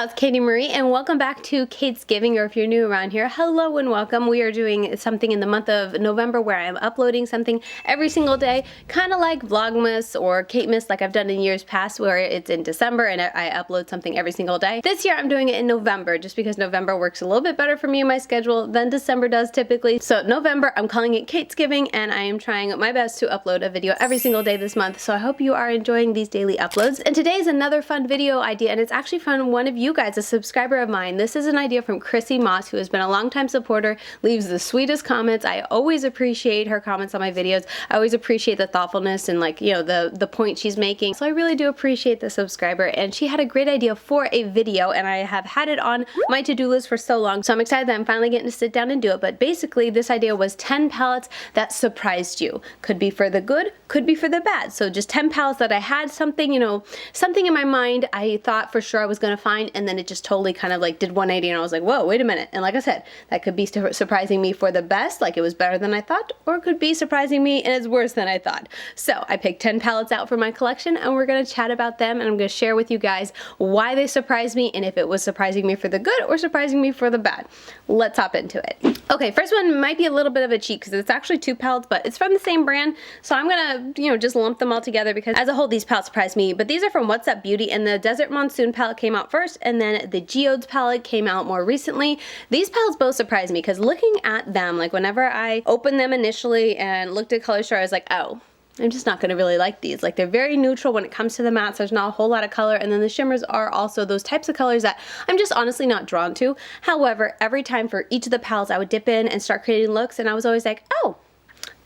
it's Katie Marie and welcome back to Kate's Giving, or if you're new around here, hello and welcome. We are doing something in the month of November where I am uploading something every single day, kind of like Vlogmas or Katemas like I've done in years past where it's in December and I upload something every single day. This year I'm doing it in November just because November works a little bit better for me in my schedule than December does typically. So November, I'm calling it Kate's Giving and I am trying my best to upload a video every single day this month. So I hope you are enjoying these daily uploads. And today is another fun video idea, and it's actually from one of you guys, a subscriber of mine. This is an idea from Chrissy Moss, who has been a longtime supporter, leaves the sweetest comments. I always appreciate her comments on my videos. I always appreciate the thoughtfulness and, like, you know, the point she's making. So I really do appreciate the subscriber, and she had a great idea for a video, and I have had it on my to-do list for so long. So I'm excited that I'm finally getting to sit down and do it. But basically, this idea was 10 palettes that surprised you. Could be for the good, could be for the bad. So just 10 palettes that I had something, you know, something in my mind I thought for sure I was gonna find, and then it just totally kind of like did 180 and I was like, whoa, wait a minute. And like I said, that could be surprising me for the best, like it was better than I thought, or it could be surprising me and it's worse than I thought. So I picked 10 palettes out for my collection and we're gonna chat about them, and I'm gonna share with you guys why they surprised me and if it was surprising me for the good or surprising me for the bad. Let's hop into it. Okay, first one might be a little bit of a cheat because it's actually 2 palettes, but it's from the same brand. So I'm gonna, you know, just lump them all together because as a whole, these palettes surprised me. But these are from What's Up Beauty, and the Desert Monsoon palette came out first, and then the Geodes palette came out more recently. These palettes both surprised me because looking at them, like whenever I opened them initially and looked at color chart, I was like, oh, I'm just not gonna really like these. Like, they're very neutral when it comes to the mattes. There's not a whole lot of color, and then the shimmers are also those types of colors that I'm just honestly not drawn to. However, every time for each of the palettes, I would dip in and start creating looks, and I was always like, oh,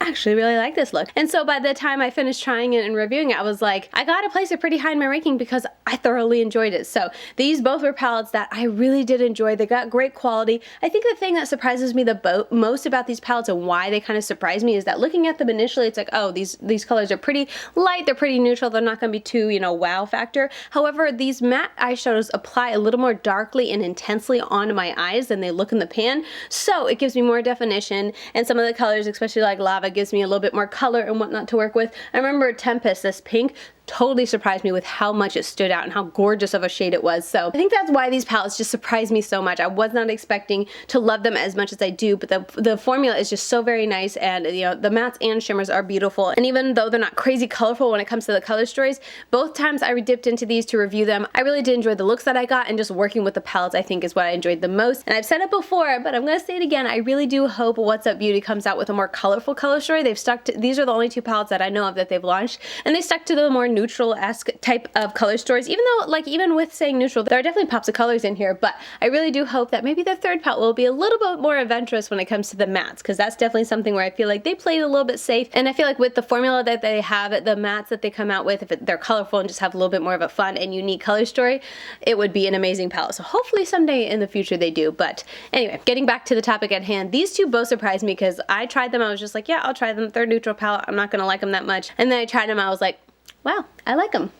I actually really like this look. And so by the time I finished trying it and reviewing it, I was like, I gotta place it pretty high in my ranking because I thoroughly enjoyed it. So these both were palettes that I really did enjoy. They got great quality. I think the thing that surprises me the most about these palettes and why they kind of surprised me is that looking at them initially, it's like, oh, these colors are pretty light, they're pretty neutral, they're not gonna be too, you know, wow factor. However, these matte eyeshadows apply a little more darkly and intensely onto my eyes than they look in the pan. So it gives me more definition, and some of the colors, especially like Lava, gives me a little bit more color and whatnot to work with. I remember Tempest, this pink, totally surprised me with how much it stood out and how gorgeous of a shade it was. So I think that's why these palettes just surprised me so much. I was not expecting to love them as much as I do, but the formula is just so very nice, and you know, the mattes and shimmers are beautiful. And even though they're not crazy colorful when it comes to the color stories, both times I dipped into these to review them, I really did enjoy the looks that I got, and just working with the palettes I think is what I enjoyed the most. And I've said it before, but I'm gonna say it again, I really do hope What's Up Beauty comes out with a more colorful color story. They've stuck to, these are the only 2 palettes that I know of that they've launched, and they stuck to the more neutral-esque type of color stories, even though, like, even with saying neutral, there are definitely pops of colors in here. But I really do hope that maybe the 3rd palette will be a little bit more adventurous when it comes to the mattes, because that's definitely something where I feel like they played a little bit safe, and I feel like with the formula that they have, the mattes that they come out with, if they're colorful and just have a little bit more of a fun and unique color story, it would be an amazing palette. So hopefully someday in the future they do. But anyway, getting back to the topic at hand, these 2 both surprised me because I tried them, I was just like, yeah, I'll try them. 3rd neutral palette, I'm not gonna like them that much. And then I tried them, I was like, wow, I like them.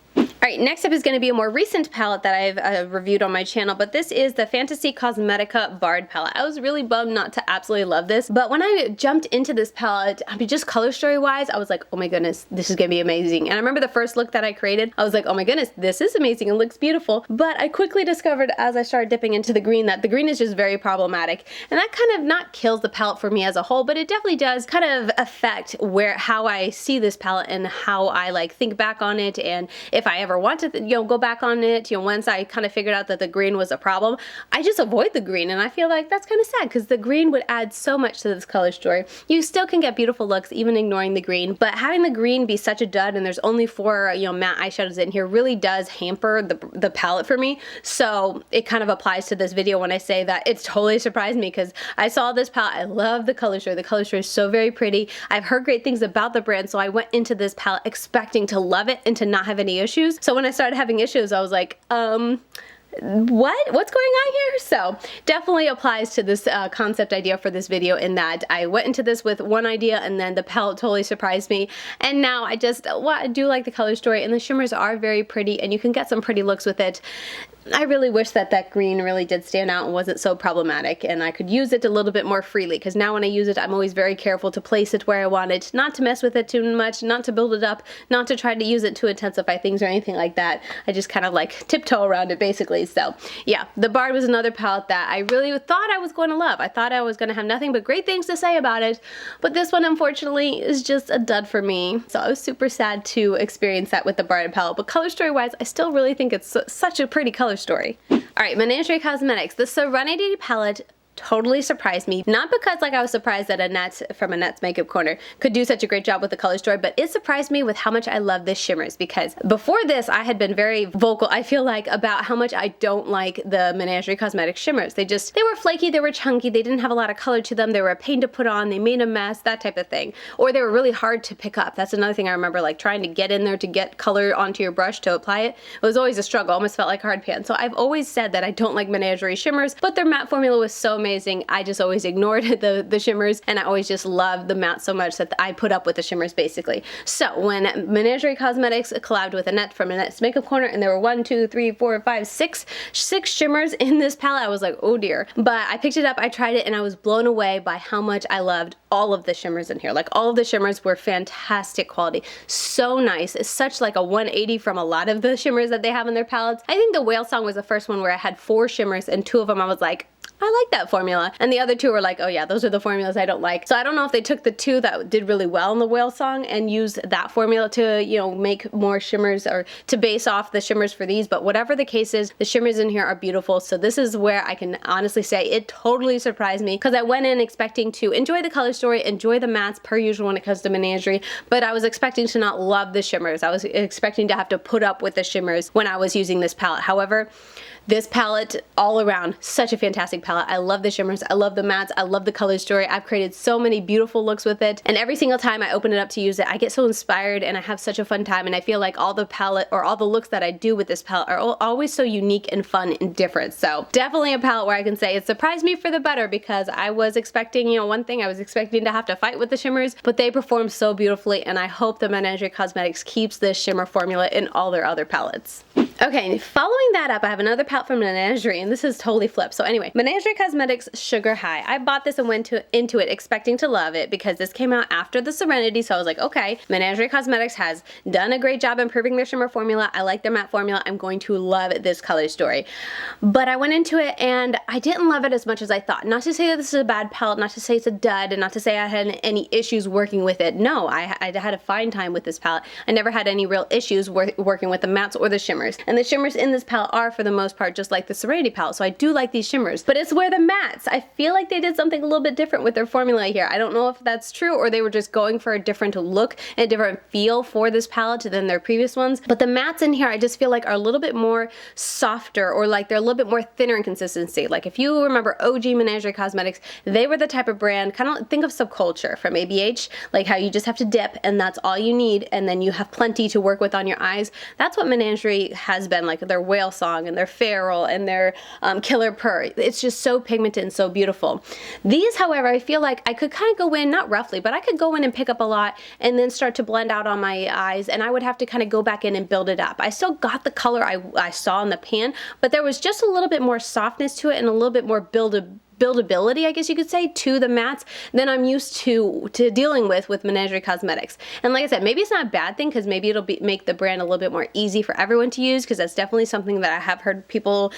Alright, next up is going to be a more recent palette that I've reviewed on my channel, but this is the Fantasy Cosmetica Bard palette. I was really bummed not to absolutely love this, but when I jumped into this palette, I mean, just color story wise, I was like, oh my goodness, this is going to be amazing. And I remember the first look that I created, I was like, oh my goodness, this is amazing, it looks beautiful. But I quickly discovered as I started dipping into the green that the green is just very problematic, and that kind of not kills the palette for me as a whole, but it definitely does kind of affect how I see this palette and how I like think back on it, and if I ever want to, you know, go back on it, you know, once I kind of figured out that the green was a problem, I just avoid the green, and I feel like that's kind of sad because the green would add so much to this color story. You still can get beautiful looks even ignoring the green, but having the green be such a dud and there's only 4, you know, matte eyeshadows in here really does hamper the palette for me. So it kind of applies to this video when I say that it's totally surprised me because I saw this palette, I love the color story. The color story is so very pretty. I've heard great things about the brand, so I went into this palette expecting to love it and to not have any issues. So when I started having issues, I was like, what's going on here? So definitely applies to this concept idea for this video, in that I went into this with one idea and then the palette totally surprised me, and now I do like the color story, and the shimmers are very pretty and you can get some pretty looks with it. I really wish that that green really did stand out and wasn't so problematic, and I could use it a little bit more freely, because now when I use it, I'm always very careful to place it where I want it, not to mess with it too much, not to build it up, not to try to use it to intensify things or anything like that. I just kind of like tiptoe around it basically. So yeah, the Bard was another palette that I really thought I was going to love. I thought I was going to have nothing but great things to say about it, but this one unfortunately is just a dud for me. So I was super sad to experience that with the Bard palette, but color story wise, I still really think it's such a pretty color story. Alright, Menagerie Cosmetics. The Serenity palette totally surprised me. Not because like I was surprised that Annette from Annette's Makeup Corner could do such a great job with the color story, but it surprised me with how much I love the shimmers, because before this I had been very vocal, I feel like, about how much I don't like the Menagerie Cosmetics shimmers. They were flaky, they were chunky, they didn't have a lot of color to them, they were a pain to put on, they made a mess, that type of thing. Or they were really hard to pick up. That's another thing I remember, like trying to get in there to get color onto your brush to apply it. It was always a struggle, almost felt like hard pan. So I've always said that I don't like Menagerie shimmers, but their matte formula was so amazing. I just always ignored the shimmers, and I always just loved the matte so much that I put up with the shimmers basically. So when Menagerie Cosmetics collabed with Annette from Annette's Makeup Corner, and there were 1, 2, 3, 4, 5, 6 shimmers in this palette, I was like, oh dear. But I picked it up, I tried it, and I was blown away by how much I loved all of the shimmers in here. Like, all of the shimmers were fantastic quality. So nice. It's such like a 180 from a lot of the shimmers that they have in their palettes. I think the Whale Song was the first one where I had 4 shimmers, and 2 of them I was like, I like that formula. And the other 2 were like, oh yeah, those are the formulas I don't like. So I don't know if they took the 2 that did really well in the Whale Song and used that formula to, you know, make more shimmers, or to base off the shimmers for these, but whatever the case is, the shimmers in here are beautiful. So this is where I can honestly say it totally surprised me, because I went in expecting to enjoy the color story, enjoy the mattes per usual when it comes to Menagerie, but I was expecting to not love the shimmers. I was expecting to have to put up with the shimmers when I was using this palette. However, this palette, all around, such a fantastic palette. I love the shimmers, I love the mattes, I love the color story. I've created so many beautiful looks with it, and every single time I open it up to use it, I get so inspired and I have such a fun time, and I feel like all the palette, or all the looks that I do with this palette, are always so unique and fun and different. So definitely a palette where I can say it surprised me for the better, because I was expecting, you know, one thing, I was expecting to have to fight with the shimmers, but they performed so beautifully, and I hope the Menagerie Cosmetics keeps this shimmer formula in all their other palettes. Okay, following that up, I have another palette from Menagerie, and this is totally flipped. So anyway, Menagerie Cosmetics Sugar High. I bought this and went into it expecting to love it, because this came out after the Serenity, so I was like, okay, Menagerie Cosmetics has done a great job improving their shimmer formula. I like their matte formula. I'm going to love this color story. But I went into it and I didn't love it as much as I thought. Not to say that this is a bad palette, not to say it's a dud, and not to say I had any issues working with it. No, I had a fine time with this palette. I never had any real issues working with the mattes or the shimmers. And the shimmers in this palette are, for the most part, just like the Serenity palette, so I do like these shimmers. But it's where the mattes, I feel like they did something a little bit different with their formula here. I don't know if that's true, or they were just going for a different look and a different feel for this palette than their previous ones. But the mattes in here, I just feel like are a little bit more softer, or like they're a little bit more thinner in consistency. Like if you remember OG Menagerie Cosmetics, they were the type of brand, kind of think of Subculture from ABH, like how you just have to dip and that's all you need, and then you have plenty to work with on your eyes. That's what Menagerie has been like, their Whale Song and their Feral and their Killer Purr. It's just so pigmented and so beautiful. These, however, I feel like I could kind of go in, not roughly, but I could go in and pick up a lot and then start to blend out on my eyes, and I would have to kind of go back in and build it up. I still got the color I saw in the pan, but there was just a little bit more softness to it and a little bit more buildability, I guess you could say, to the mattes than I'm used to dealing with Menagerie Cosmetics. And like I said, maybe it's not a bad thing, because maybe it'll make the brand a little bit more easy for everyone to use, because that's definitely something that I have heard people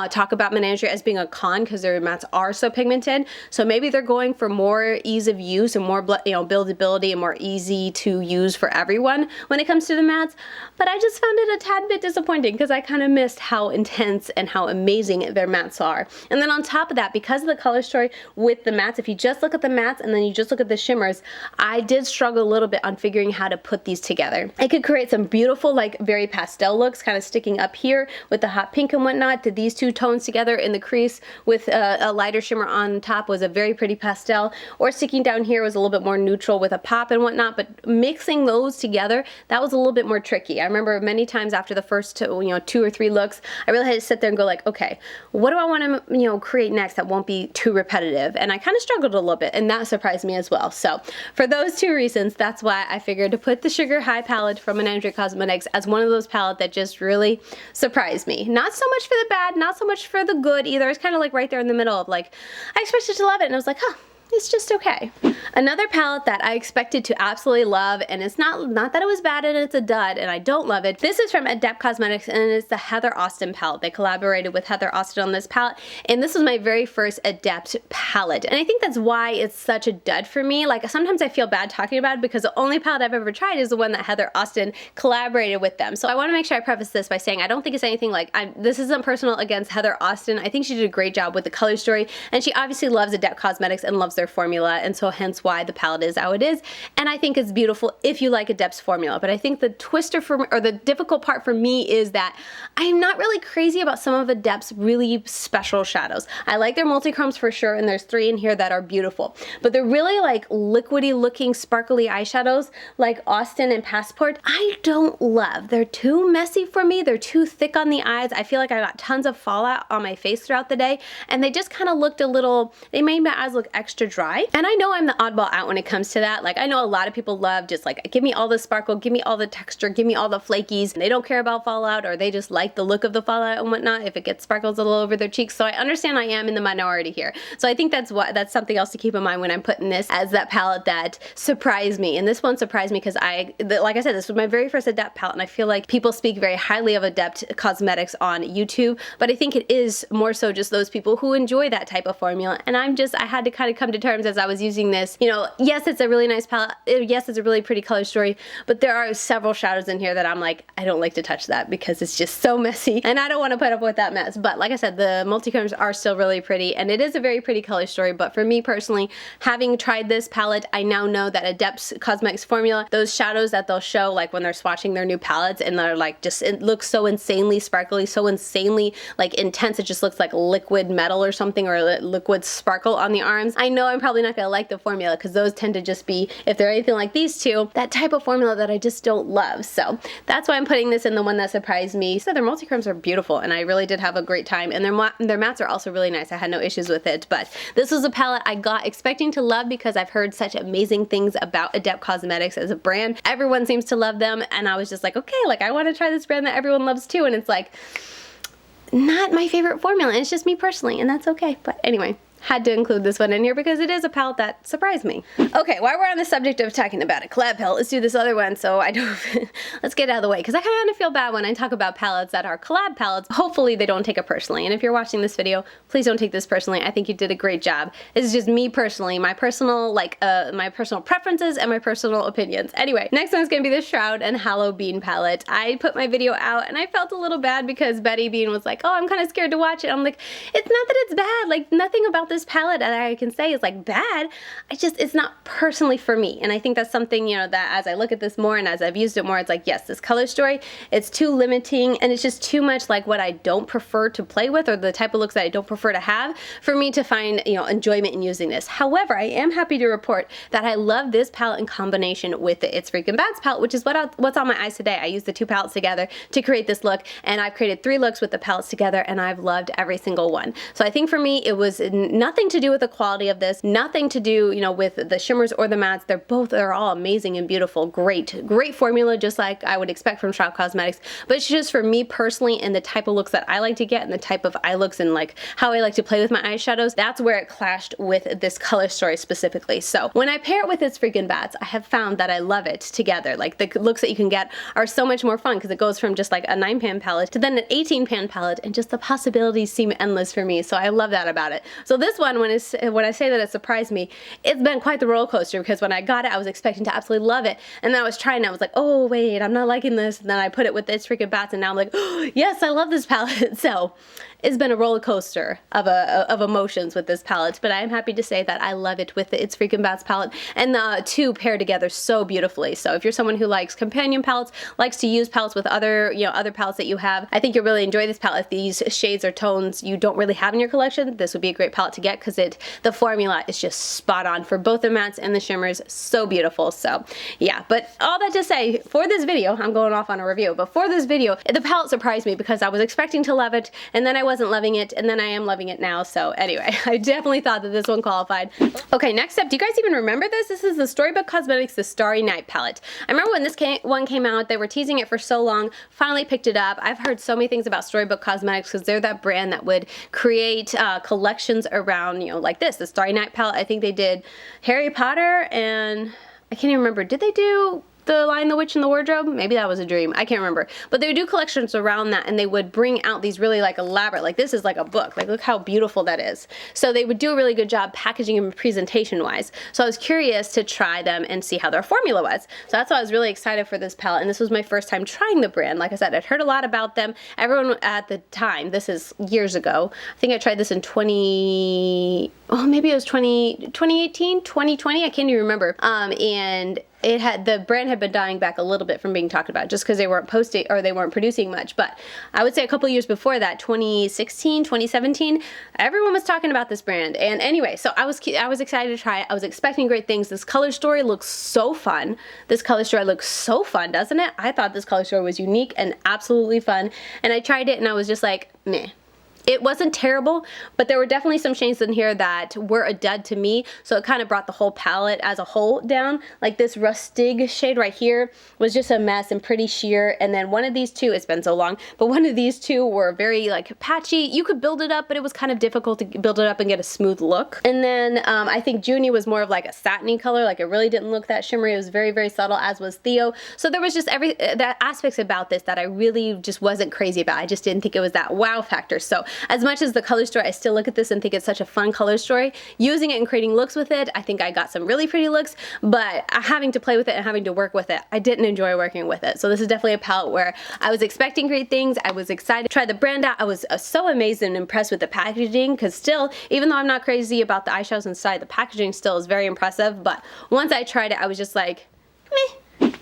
talk about Menagerie as being a con, because their mattes are so pigmented. So maybe they're going for more ease of use and more buildability and more easy to use for everyone when it comes to the mattes. But I just found it a tad bit disappointing, because I kind of missed how intense and how amazing their mattes are. And then on top of that, because of the color story with the mattes, if you just look at the mattes and then you just look at the shimmers, I did struggle a little bit on figuring how to put these together. I could create some beautiful, like very pastel looks, kind of sticking up here with the hot pink and whatnot. Did these two tones together in the crease with a lighter shimmer on top was a very pretty pastel, or sticking down here was a little bit more neutral with a pop and whatnot. But mixing those together, that was a little bit more tricky. I remember many times after the first 2 or 3 looks, I really had to sit there and go like, okay, what do I want to create next that won't be be too repetitive, and I kind of struggled a little bit, and that surprised me as well. So for those two reasons, that's why I figured to put the Sugar High palette from Menagerie Cosmetics as one of those palettes that just really surprised me. Not so much for the bad, not so much for the good either. It's kind of like right there in the middle of like, I expected to love it, and I was like, huh, it's just okay. Another palette that I expected to absolutely love, and it's not that it was bad and it's a dud and I don't love it. This is from Adept Cosmetics, and it's the Heather Austin palette. They collaborated with Heather Austin on this palette, and this was my very first Adept palette. And I think that's why it's such a dud for me. Like, sometimes I feel bad talking about it because the only palette I've ever tried is the one that Heather Austin collaborated with them. So I want to make sure I preface this by saying I don't think it's anything like, this isn't personal against Heather Austin. I think she did a great job with the color story, and she obviously loves Adept Cosmetics and loves their formula, and so hence why the palette is how it is. And I think it's beautiful if you like Adept's formula. But I think the twister for me, or the difficult part for me, is that I'm not really crazy about some of Adept's really special shadows. I like their multi-chromes for sure, and there's 3 in here that are beautiful. But they're really like liquidy looking sparkly eyeshadows like Austin and Passport, I don't love. They're too messy for me. They're too thick on the eyes. I feel like I got tons of fallout on my face throughout the day, and they just kind of looked a little, they made my eyes look extra dry. And I know I'm the oddball out when it comes to that. Like, I know a lot of people love just like, give me all the sparkle, give me all the texture, give me all the flakies. They don't care about fallout, or they just like the look of the fallout and whatnot if it gets sparkles a little over their cheeks. So I understand I am in the minority here. So I think that's something else to keep in mind when I'm putting this as that palette that surprised me. And this one surprised me because like I said, this was my very first Adept palette, and I feel like people speak very highly of Adept Cosmetics on YouTube, but I think it is more so just those people who enjoy that type of formula. And I had to kind of come to terms as I was using this, you know, yes, it's a really nice palette, yes, it's a really pretty color story, but there are several shadows in here that I'm like, I don't like to touch that because it's just so messy, and I don't want to put up with that mess. But like I said, the multi-chromes are still really pretty, and it is a very pretty color story. But for me personally, having tried this palette, I now know that Adept's Cosmetics formula, those shadows that they'll show like when they're swatching their new palettes, and they're like, just, it looks so insanely sparkly, so insanely like intense, it just looks like liquid metal or something, or liquid sparkle on the arms. I know I'm probably not gonna like the formula because those tend to just be, if they're anything like these two, that type of formula that I just don't love. So that's why I'm putting this in the one that surprised me. So their multi-chromes are beautiful, and I really did have a great time, and their mattes are also really nice. I had no issues with it. But this was a palette I got expecting to love because I've heard such amazing things about Adept Cosmetics as a brand. Everyone seems to love them, and I was just like, okay, like I want to try this brand that everyone loves too. And it's like, not my favorite formula. It's just me personally, and that's okay. But anyway, had to include this one in here because it is a palette that surprised me. Okay, while we're on the subject of talking about a collab palette, let's do this other one. So I don't, let's get out of the way, because I kind of feel bad when I talk about palettes that are collab palettes. Hopefully they don't take it personally. And if you're watching this video, please don't take this personally. I think you did a great job. This is just me personally, my personal, my personal preferences and my personal opinions. Anyway, next one's gonna be the Shroud and HalloBean palette. I put my video out and I felt a little bad because BattyBean was like, oh, I'm kind of scared to watch it. I'm like, it's not that it's bad. Like, nothing about this palette that I can say is like bad. It's not personally for me. And I think that's something, you know, that as I look at this more and as I've used it more, it's like, yes, this color story, it's too limiting, and it's just too much like what I don't prefer to play with, or the type of looks that I don't prefer to have, for me to find, you know, enjoyment in using this. However, I am happy to report that I love this palette in combination with the It's Freakin' Bad's palette, which is what's on my eyes today. I used the two palettes together to create this look, and I've created 3 looks with the palettes together, and I've loved every single one. So I think for me, it was nothing to do with the quality of this, nothing to do, you know, with the shimmers or the mattes. They're all amazing and beautiful. Great formula, just like I would expect from Shroud Cosmetics. But it's just for me personally, and the type of looks that I like to get, and the type of eye looks, and like how I like to play with my eyeshadows, that's where it clashed with this color story specifically. So when I pair it with It's Freakin' Bad's, I have found that I love it together. Like, the looks that you can get are so much more fun because it goes from just like a 9-pan palette to then an 18-pan palette, and just the possibilities seem endless for me. So I love that about it. So this one, when I say that it surprised me, it's been quite the roller coaster, because when I got it, I was expecting to absolutely love it, and then I was trying it, I was like, oh wait, I'm not liking this, and then I put it with It's Freakin' Bad's, and now I'm like, oh, yes, I love this palette. So it's been a roller coaster of emotions with this palette, but I'm happy to say that I love it with the It's Freakin' Bad's palette, and the two pair together so beautifully. So if you're someone who likes companion palettes, likes to use palettes with other, you know, other palettes that you have, I think you'll really enjoy this palette. If these shades or tones you don't really have in your collection, this would be a great palette palette to get because the formula is just spot on for both the mattes and the shimmers. So beautiful. So yeah, but all that to say, for this video, I'm going off on a review, but for this video, the palette surprised me because I was expecting to love it, and then I wasn't loving it, and then I am loving it now. So anyway, I definitely thought that this one qualified. Okay, next up, do you guys even remember this? This is the Storybook Cosmetics, the Starry Night palette. I remember when this one came out, they were teasing it for so long, finally picked it up. I've heard so many things about Storybook Cosmetics because they're that brand that would create collections around, you know, like this, the Starry Night palette. I think they did Harry Potter, and I can't even remember, did they do the Lion, the Witch, and the Wardrobe? Maybe that was a dream. I can't remember. But they would do collections around that, and they would bring out these really like elaborate, like this is like a book. Like look how beautiful that is. So they would do a really good job packaging and presentation wise. So I was curious to try them and see how their formula was. So that's why I was really excited for this palette, and this was my first time trying the brand. Like I said, I'd heard a lot about them. Everyone at the time, this is years ago, I think I tried this in 2018, 2020, I can't even remember. And the brand had been dying back a little bit from being talked about just because they weren't posting or they weren't producing much. But I would say a couple years before that, 2016, 2017, everyone was talking about this brand. And anyway, so I was excited to try it. I was expecting great things. This color story looks so fun. This color story looks so fun, doesn't it? I thought this color story was unique and absolutely fun. And I tried it and I was just like, meh. It wasn't terrible, but there were definitely some shades in here that were a dud to me, so it kind of brought the whole palette as a whole down. Like this Rustig shade right here was just a mess and pretty sheer, and then one of these two, it's been so long, but one of these two were very like patchy. You could build it up, but it was kind of difficult to build it up and get a smooth look. And then I think Junie was more of like a satiny color, like it really didn't look that shimmery. It was very, very subtle, as was Theo. So there was just that aspects about this that I really just wasn't crazy about. I just didn't think it was that wow factor. So as much as the color story, I still look at this and think it's such a fun color story. Using it and creating looks with it, I think I got some really pretty looks, but having to play with it and having to work with it, I didn't enjoy working with it. So this is definitely a palette where I was expecting great things. I was excited to try the brand out. I was so amazed and impressed with the packaging, because still, even though I'm not crazy about the eyeshadows inside, the packaging still is very impressive. But once I tried it, I was just like, meh.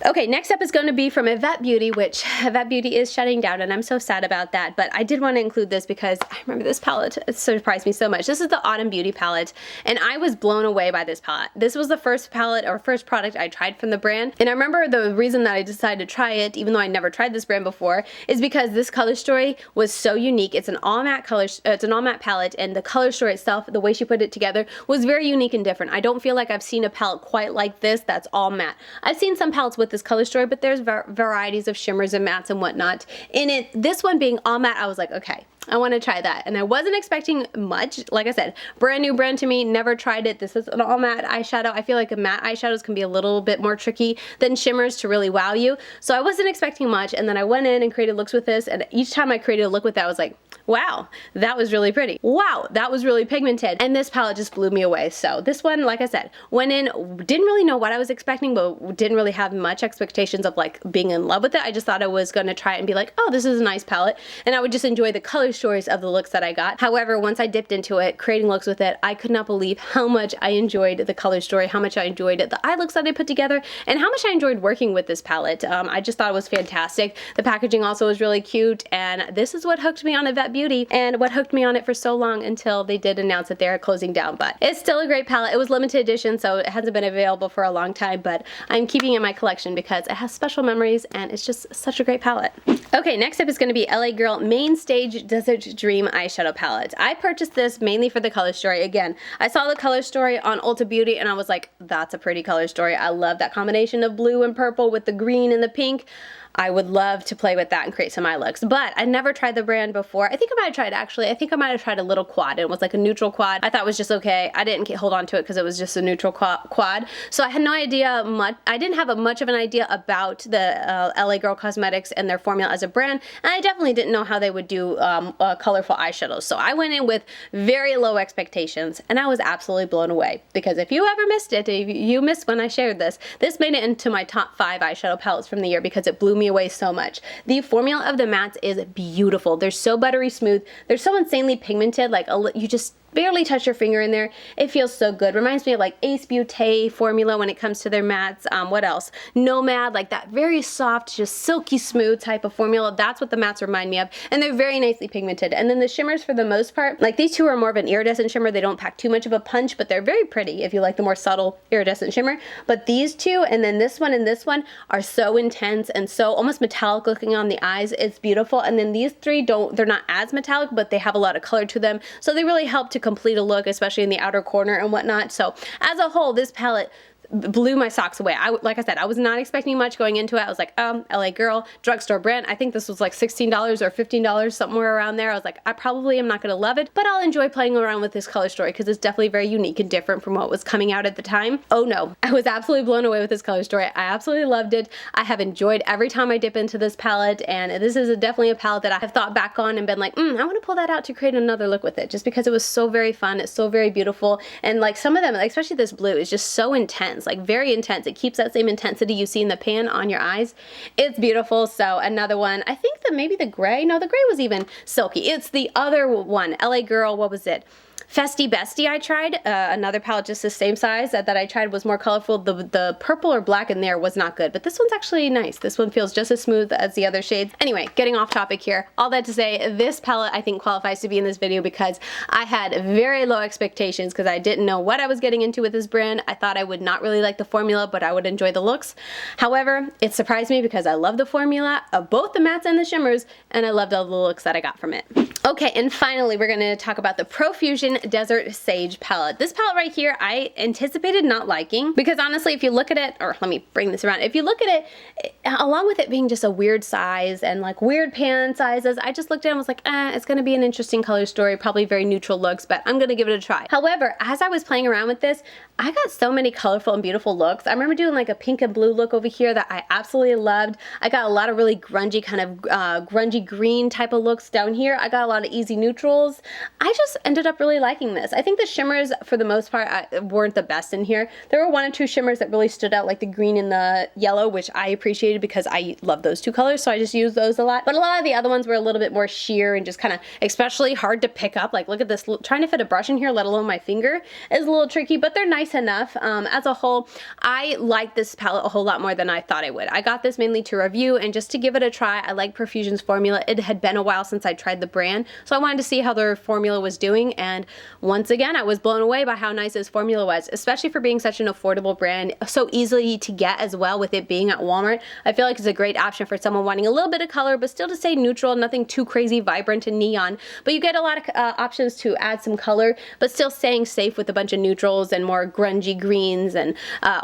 Okay, next up is going to be from Ivette Beauty, which Ivette Beauty is shutting down, and I'm so sad about that, but I did want to include this because I remember this palette. It surprised me so much. This is the Autumn Beauty palette, and I was blown away by this palette. This was the first palette or first product I tried from the brand, and I remember the reason that I decided to try it, even though I never tried this brand before, is because this color story was so unique. It's an all matte color, it's an all matte palette, and the color story itself, the way she put it together, was very unique and different. I don't feel like I've seen a palette quite like this that's all matte. I've seen some palettes with this color story, but there's varieties of shimmers and mattes and whatnot. In it, this one being all matte, I was like, okay, I want to try that. And I wasn't expecting much. Like I said, brand new brand to me, never tried it. This is an all matte eyeshadow. I feel like matte eyeshadows can be a little bit more tricky than shimmers to really wow you. So I wasn't expecting much, and then I went in and created looks with this, and each time I created a look with that, I was like, wow, that was really pretty. Wow, that was really pigmented. And this palette just blew me away. So this one, like I said, went in, didn't really know what I was expecting, but didn't really have much expectations of like being in love with it. I just thought I was going to try it and be like, oh, this is a nice palette, and I would just enjoy the color stories of the looks that I got. However, once I dipped into it, creating looks with it, I could not believe how much I enjoyed the color story, how much I enjoyed the eye looks that I put together, and how much I enjoyed working with this palette. I just thought it was fantastic. The packaging also was really cute, and this is what hooked me on Ivette Beauty, and what hooked me on it for so long until they did announce that they're closing down. But it's still a great palette. It was limited edition, so it hasn't been available for a long time, but I'm keeping it in my collection because it has special memories, and it's just such a great palette. Okay, next up is going to be LA Girl MainStage Desert Dream Eyeshadow Palette. I purchased this mainly for the color story. Again, I saw the color story on Ulta Beauty, and I was like, that's a pretty color story. I love that combination of blue and purple with the green and the pink. I would love to play with that and create some eye looks, but I never tried the brand before. I think I might have tried, actually, I think I might have tried a little quad. It was like a neutral quad. I thought it was just okay. I didn't hold on to it because it was just a neutral quad. So I had no idea much. I didn't have much of an idea about the LA Girl Cosmetics and their formula as a brand, and I definitely didn't know how they would do colorful eyeshadows. So I went in with very low expectations, and I was absolutely blown away, because if you ever missed it, if you missed when I shared this made it into my top 5 eyeshadow palettes from the year because it blew me away so much. The formula of the mattes is beautiful. They're so buttery smooth. They're so insanely pigmented. Like, barely touch your finger in there. It feels so good. Reminds me of like Ace Beauté formula when it comes to their mattes. What else? Nomad, like that very soft, just silky smooth type of formula. That's what the mattes remind me of. And they're very nicely pigmented. And then the shimmers, for the most part, like these two are more of an iridescent shimmer. They don't pack too much of a punch, but they're very pretty if you like the more subtle iridescent shimmer. But these two, and then this one and this one, are so intense and so almost metallic looking on the eyes. It's beautiful. And then these three they're not as metallic, but they have a lot of color to them. So they really help to complete a look, especially in the outer corner and whatnot. So as a whole, this palette blew my socks away. Like I said, I was not expecting much going into it. I was like, LA girl, drugstore brand. I think this was like $16 or $15, somewhere around there. I was like, I probably am not gonna love it, but I'll enjoy playing around with this color story because it's definitely very unique and different from what was coming out at the time. Oh no, I was absolutely blown away with this color story. I absolutely loved it. I have enjoyed every time I dip into this palette, and this is definitely a palette that I have thought back on and been like, I want to pull that out to create another look with it, just because it was so very fun. It's so very beautiful, and like some of them, like especially this blue, is just so intense, like very intense. It keeps that same intensity you see in the pan on your eyes. It's beautiful. So another one, I think that maybe the gray, no, the gray was even silky. It's the other one, LA Girl, what was it? Festy Bestie I tried, another palette just the same size that I tried was more colorful. The purple or black in there was not good, but this one's actually nice. This one feels just as smooth as the other shades. Anyway, getting off topic here. All that to say, this palette I think qualifies to be in this video because I had very low expectations because I didn't know what I was getting into with this brand. I thought I would not really like the formula, but I would enjoy the looks. However, it surprised me because I love the formula of both the mattes and the shimmers, and I loved all the looks that I got from it. Okay, and finally we're gonna talk about the Profusion Desert Sage palette. This palette right here, I anticipated not liking because honestly, if you look at it, or let me bring this around, if you look at it, along with it being just a weird size and like weird pan sizes, I just looked at it and was like, it's gonna be an interesting color story, probably very neutral looks, but I'm gonna give it a try. However, as I was playing around with this, I got so many colorful and beautiful looks. I remember doing like a pink and blue look over here that I absolutely loved. I got a lot of really grungy kind of grungy green type of looks down here. I got a lot of easy neutrals. I just ended up really liking this. I think the shimmers, for the most part, weren't the best in here. There were one or two shimmers that really stood out, like the green and the yellow, which I appreciated because I love those two colors, so I just used those a lot. But a lot of the other ones were a little bit more sheer and just kind of especially hard to pick up. Like, look at this, trying to fit a brush in here, let alone my finger, is a little tricky, but they're nice enough. As a whole, I like this palette a whole lot more than I thought I would. I got this mainly to review and just to give it a try. I like Profusion's formula. It had been a while since I tried the brand, so I wanted to see how their formula was doing, and once again, I was blown away by how nice this formula was, especially for being such an affordable brand, so easily to get as well with it being at Walmart. I feel like it's a great option for someone wanting a little bit of color, but still to stay neutral, nothing too crazy vibrant and neon, but you get a lot of options to add some color, but still staying safe with a bunch of neutrals and more grungy greens and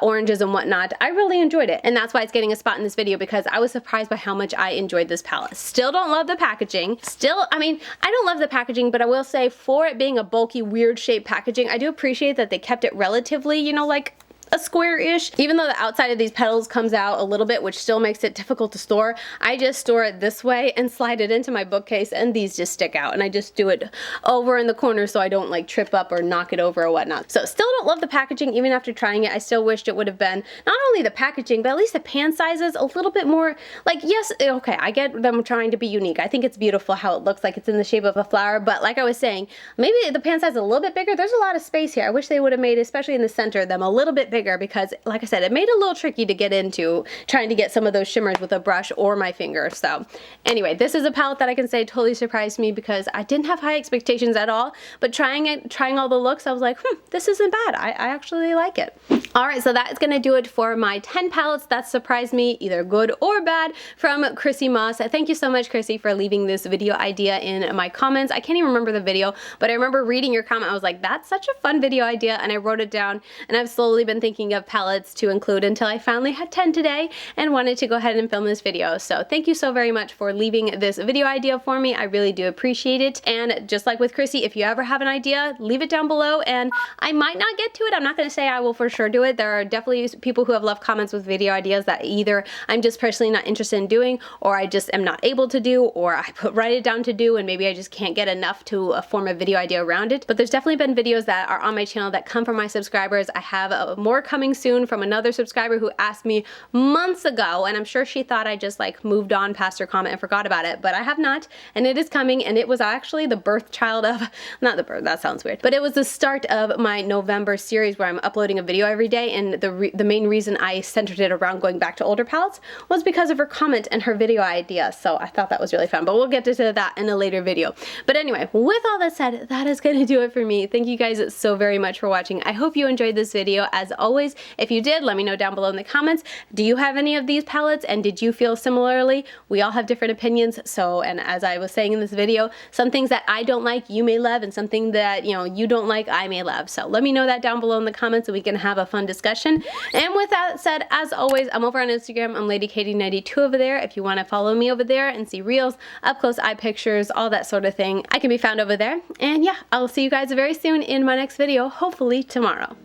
oranges and whatnot. I really enjoyed it, and that's why it's getting a spot in this video, because I was surprised by how much I enjoyed this palette. Still don't love the packaging. Still, I mean, I don't love the packaging, but I will say for it being a bulky, weird shaped packaging, I do appreciate that they kept it relatively, you know, like a square-ish. Even though the outside of these petals comes out a little bit, which still makes it difficult to store, I just store it this way and slide it into my bookcase, and these just stick out, and I just do it over in the corner so I don't like trip up or knock it over or whatnot. So still don't love the packaging. Even after trying it, I still wished it would have been not only the packaging, but at least the pan sizes a little bit more, like, yes, okay, I get them trying to be unique. I think it's beautiful how it looks like it's in the shape of a flower, but like I was saying, maybe the pan size is a little bit bigger. There's a lot of space here. I wish they would have made, especially in the center, them a little bit bigger, because like I said, it made it a little tricky to get into trying to get some of those shimmers with a brush or my finger. So anyway, this is a palette that I can say totally surprised me because I didn't have high expectations at all, but trying all the looks, I was like, this isn't bad. I actually like it. All right, so that is gonna do it for my 10 palettes that surprised me, either good or bad, from Chrissy Moss. Thank you so much, Chrissy, for leaving this video idea in my comments. I can't even remember the video, but I remember reading your comment. I was like, that's such a fun video idea, and I wrote it down, and I've slowly been thinking of palettes to include until I finally had 10 today and wanted to go ahead and film this video. So thank you so very much for leaving this video idea for me. I really do appreciate it. And just like with Chrissy, if you ever have an idea, leave it down below, and I might not get to it. I'm not going to say I will for sure do it, it. There are definitely people who have left comments with video ideas that either I'm just personally not interested in doing, or I just am not able to do, or I write it down to do and maybe I just can't get enough to form a video idea around it. But there's definitely been videos that are on my channel that come from my subscribers. I have more coming soon from another subscriber who asked me months ago, and I'm sure she thought I just like moved on past her comment and forgot about it, but I have not, and it is coming, and it was actually the birth child of, not the birth, that sounds weird, but it was the start of my November series where I'm uploading a video every day, and the main reason I centered it around going back to older palettes was because of her comment and her video idea, so I thought that was really fun, but we'll get to that in a later video. But anyway, with all that said, that is going to do it for me. Thank you guys so very much for watching. I hope you enjoyed this video. As always, if you did, let me know down below in the comments. Do you have any of these palettes, and did you feel similarly? We all have different opinions, so, and as I was saying in this video, some things that I don't like you may love, and something that, you know, you don't like I may love. So let me know that down below in the comments so we can have a fun discussion. And with that said, as always, I'm over on Instagram. I'm LadyKatie92 over there. If you want to follow me over there and see reels, up close eye pictures, all that sort of thing, I can be found over there. And yeah, I'll see you guys very soon in my next video, hopefully tomorrow.